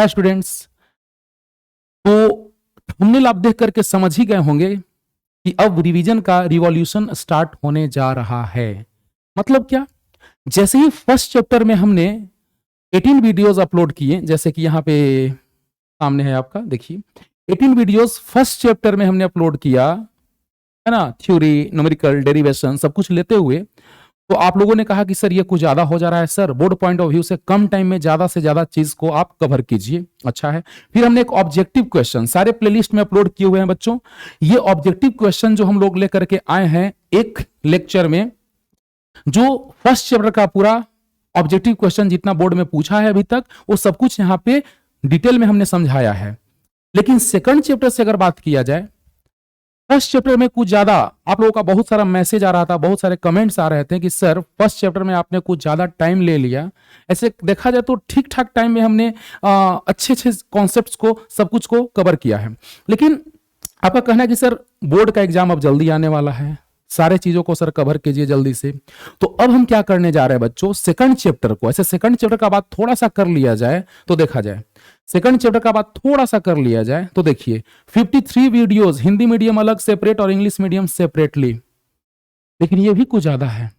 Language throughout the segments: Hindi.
है स्टूडेंट्स। तो थंबनेल आप देख करके समझ ही गए होंगे कि अब रिवीजन का रिवॉल्यूशन स्टार्ट होने जा रहा है। मतलब क्या, जैसे ही फर्स्ट चैप्टर में हमने 18 वीडियोस अपलोड किए, जैसे कि यहाँ पे सामने है आपका, देखिए 18 वीडियोस फर्स्ट चैप्टर में हमने अपलोड किया है ना, थ्योरी, न्यूमेरिकल, डेरिवेशन सब कुछ लेते हुए। तो आप लोगों ने कहा कि सर ये कुछ ज्यादा हो जा रहा है sir, board point of view से कम टाइम में ज्यादा से ज्यादा चीज को आप कवर कीजिए। अच्छा है, फिर हमने एक ऑब्जेक्टिव क्वेश्चन सारे प्लेलिस्ट में अपलोड किए हुए हैं बच्चों। ये ऑब्जेक्टिव क्वेश्चन जो हम लोग लेकर के आए हैं एक लेक्चर में, जो फर्स्ट चैप्टर का पूरा ऑब्जेक्टिव क्वेश्चन जितना बोर्ड में पूछा है अभी तक, वो सब कुछ यहां पे डिटेल में हमने समझाया है। लेकिन सेकंड चैप्टर से अगर बात किया जाए, फर्स्ट चैप्टर में कुछ ज्यादा आप लोगों का बहुत सारा मैसेज आ रहा था, बहुत सारे कमेंट्स आ रहे थे कि सर फर्स्ट चैप्टर में आपने कुछ ज्यादा टाइम ले लिया। ऐसे देखा जाए तो ठीक ठाक टाइम में हमने अच्छे अच्छे कॉन्सेप्ट्स को, सब कुछ को कवर किया है। लेकिन आपका कहना है कि सर बोर्ड का एग्जाम अब जल्दी आने वाला है, सारे चीजों को सर कवर कीजिए जल्दी से। तो अब हम क्या करने जा रहे हैं बच्चों, सेकंड चैप्टर को, ऐसे सेकंड चैप्टर का बात थोड़ा सा कर लिया जाए तो देखा जाए, सेकंड चैप्टर का बात थोड़ा सा कर लिया जाए तो देखिए 53 वीडियोस, हिंदी मीडियम अलग सेपरेट और इंग्लिश मीडियम सेपरेटली। लेकिन ये भी कुछ ज्यादा है।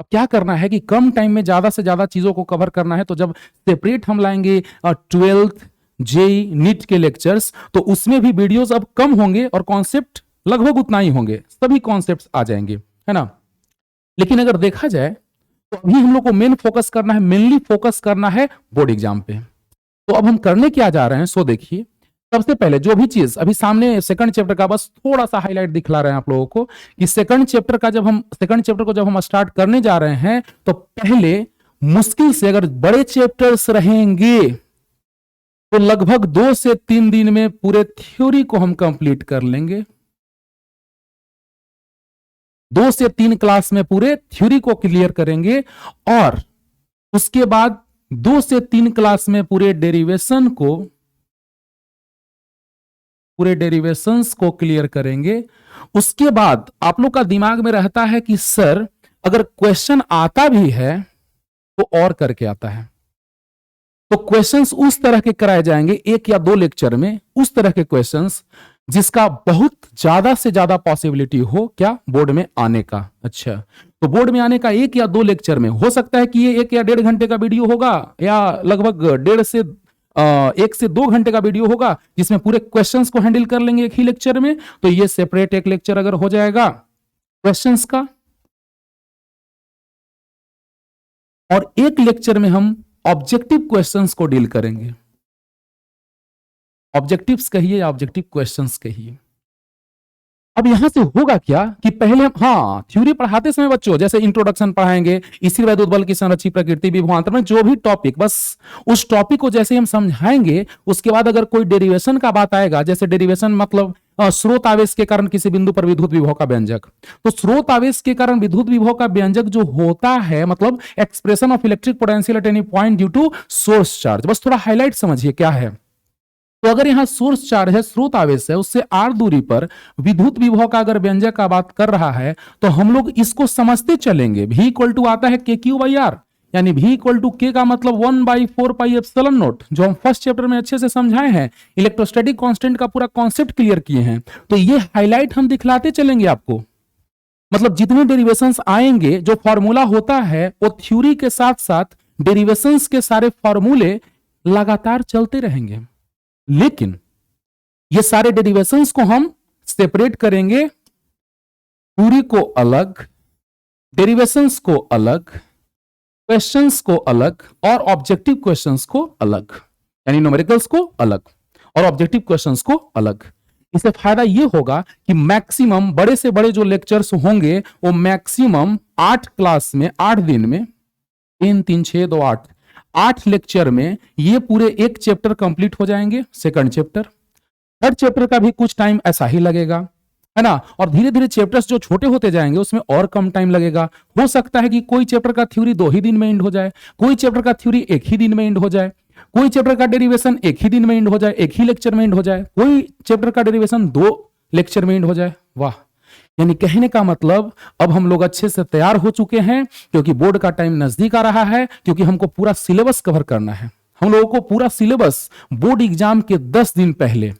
अब क्या करना है कि कम टाइम में ज्यादा से ज्यादा चीजों को कवर करना है, तो जब सेपरेट हम लाएंगे 12th जेई नीट के लेक्चर्स, तो उसमें भी वीडियोस अब कम होंगे और कॉन्सेप्ट लगभग उतना ही होंगे, सभी कॉन्सेप्ट्स आ जाएंगे, है ना। लेकिन अगर देखा जाए तो अभी हम लोग को मेन फोकस करना है, मेनली फोकस करना है बोर्ड एग्जाम पे। तो अब हम करने क्या जा रहे हैं, सो देखिए, सबसे पहले जो भी चीज अभी सामने सेकंड चैप्टर का बस थोड़ा सा हाईलाइट दिखला रहे हैं आप लोगों को कि सेकंड चैप्टर को जब हम स्टार्ट करने जा रहे हैं, तो पहले मुश्किल से अगर बड़े चैप्टर्स रहेंगे तो लगभग 2 से 3 दिन में पूरे थ्योरी को हम कंप्लीट कर लेंगे। 2 से 3 क्लास में पूरे थ्योरी को क्लियर करेंगे और उसके बाद 2 से 3 क्लास में पूरे डेरिवेशंस को क्लियर करेंगे। उसके बाद आप लोग का दिमाग में रहता है कि सर अगर क्वेश्चन आता भी है तो और करके आता है, तो क्वेश्चंस उस तरह के कराए जाएंगे 1 या 2 लेक्चर में, उस तरह के क्वेश्चंस जिसका बहुत ज्यादा से ज्यादा पॉसिबिलिटी हो क्या, बोर्ड में आने का। अच्छा, तो बोर्ड में आने का 1 या 2 लेक्चर में हो सकता है कि ये 1 या 1.5 घंटे का वीडियो होगा, या लगभग 1 से 2 घंटे का वीडियो होगा, जिसमें पूरे क्वेश्चंस को हैंडल कर लेंगे एक ही लेक्चर में। तो ये सेपरेट एक लेक्चर अगर हो जाएगा क्वेश्चंस का, और एक लेक्चर में हम ऑब्जेक्टिव क्वेश्चंस को डील करेंगे। ऑब्जेक्टिव्स कहिए या ऑब्जेक्टिव क्वेश्चंस कहिए। अब यहां से होगा क्या कि पहले हम थ्योरी पढ़ाते समय बच्चों जैसे इंट्रोडक्शन पढ़ाएंगे, इसी वैद्युत बल की संरचि प्रकृति, विभवांतर में जो भी टॉपिक, बस उस टॉपिक को जैसे हम समझाएंगे, उसके बाद अगर कोई डेरिवेशन का बात आएगा, जैसे डेरिवेशन मतलब स्रोत आवेश के कारण किसी बिंदु पर विद्युत विभव का व्यंजक, तो स्रोत आवेश के कारण विद्युत विभव का व्यंजक जो होता है, मतलब expression of electric potential at any point due to source charge. बस थोड़ा हाईलाइट समझिए क्या है। तो अगर यहां सोर्स चार्ज है, स्रोत आवेश है, उससे r दूरी पर विद्युत विभव का अगर व्यंजक का बात कर रहा है, तो हम लोग इसको समझते चलेंगे। v इक्वल टू आता है KQ/R, यानी v इक्वल टू k का मतलब 1/4πε0, जो हम फर्स्ट चैप्टर में अच्छे से समझाए हैं, इलेक्ट्रोस्टैटिक कांस्टेंट का पूरा कॉन्सेप्ट क्लियर किए हैं। तो ये हाईलाइट हम दिखलाते चलेंगे आपको, मतलब जितने डेरिवेशंस आएंगे, जो फॉर्मूला होता है वो थ्योरी के साथ साथ डेरिवेशंस के सारे फॉर्मूले लगातार चलते रहेंगे। लेकिन ये सारे डेरिवेशंस को हम सेपरेट करेंगे, थ्योरी को अलग, डेरिवेशंस को अलग, क्वेश्चंस को अलग और ऑब्जेक्टिव क्वेश्चंस को अलग, यानी न्यूमेरिकल्स को अलग और ऑब्जेक्टिव क्वेश्चंस को अलग। इससे फायदा ये होगा कि मैक्सिमम बड़े से बड़े जो लेक्चर्स होंगे वो मैक्सिमम 8 क्लास में, 8 दिन में, 3 3 6 2 8 लेक्चर में ये पूरे एक चैप्टर कंप्लीट हो जाएंगे, सेकंड चैप्टर। थर्ड चैप्टर का भी कुछ टाइम ऐसा ही लगेगा, है ना, और धीरे धीरे चैप्टर्स जो छोटे होते जाएंगे उसमें और कम टाइम लगेगा। हो सकता है कि कोई चैप्टर का थ्योरी 2 ही दिन में एंड हो जाए, कोई चैप्टर का थ्योरी 1 ही दिन में एंड हो जाए, कोई चैप्टर का डेरिवेशन 1 ही दिन में एंड हो जाए, 1 ही लेक्चर में एंड हो जाए, कोई चैप्टर का डेरिवेशन 2 लेक्चर में एंड हो जाए। वाह, यानी कहने का मतलब अब हम लोग अच्छे से तैयार हो चुके हैं, क्योंकि बोर्ड का टाइम नजदीक आ रहा है, क्योंकि हमको पूरा सिलेबस कवर करना है। हम लोगों को पूरा सिलेबस बोर्ड एग्जाम के 10 दिन पहले,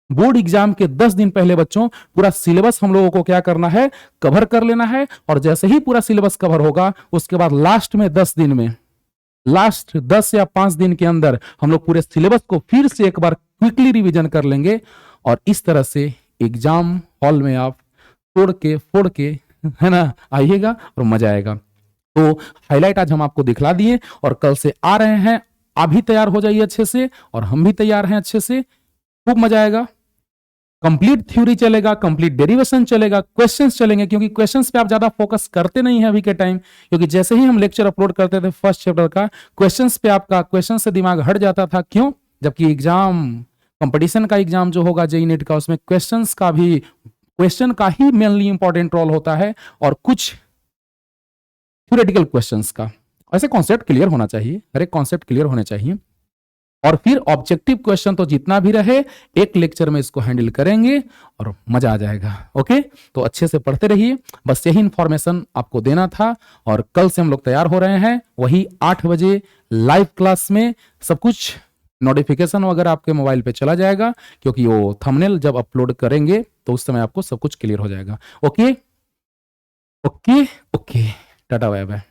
बोर्ड एग्जाम के 10 दिन पहले बच्चों पूरा सिलेबस हम लोगों को क्या करना है, कवर कर लेना है। और जैसे ही पूरा सिलेबस कवर होगा उसके बाद लास्ट में 10 दिन में, लास्ट 10 या 5 दिन के अंदर हम लोग पूरे सिलेबस को फिर से एक बार क्विकली रिवीजन कर लेंगे और इस तरह से एग्जाम हॉल में आप तोड़ के फोड़ के, है ना, आइएगा और मजा आएगा। तो हाईलाइट आज हम आपको दिखला दिए और कल से आ रहे हैं, आप भी तैयार हो जाइए अच्छे से और हम भी तैयार हैं अच्छे से, खूब मजा आएगा। कंप्लीट थ्योरी चलेगा, कंप्लीट डेरिवेशन चलेगा, क्वेश्चंस चलेंगे, क्योंकि क्वेश्चंस पे आप ज्यादा फोकस करते नहीं है अभी के टाइम, क्योंकि जैसे ही हम लेक्चर अपलोड करते थे फर्स्ट चैप्टर का, क्वेश्चंस पे आपका क्वेश्चन से दिमाग हट जाता था। क्यों? जबकि एग्जाम, कंपटीशन का एग्जाम जो होगा जेईई नीट का, उसमें क्वेश्चंस का भी, क्वेश्चन का ही मेनली इंपॉर्टेंट रोल होता है और कुछ थ्योरेटिकल क्वेश्चंस का। ऐसे कॉन्सेप्ट क्लियर होना चाहिए, हर एक कॉन्सेप्ट क्लियर होने चाहिए। और फिर ऑब्जेक्टिव क्वेश्चन तो जितना भी रहे एक लेक्चर में इसको हैंडल करेंगे और मजा आ जाएगा। ओके, तो अच्छे से पढ़ते रहिए, बस यही इंफॉर्मेशन आपको देना था। और कल से हम लोग तैयार हो रहे हैं, वही 8 बजे लाइव क्लास में। सब कुछ नोटिफिकेशन वगैरह आपके मोबाइल पे चला जाएगा, क्योंकि वो थंबनेल जब अपलोड करेंगे तो उस समय आपको सब कुछ क्लियर हो जाएगा। Okay okay okay, tata bye bye.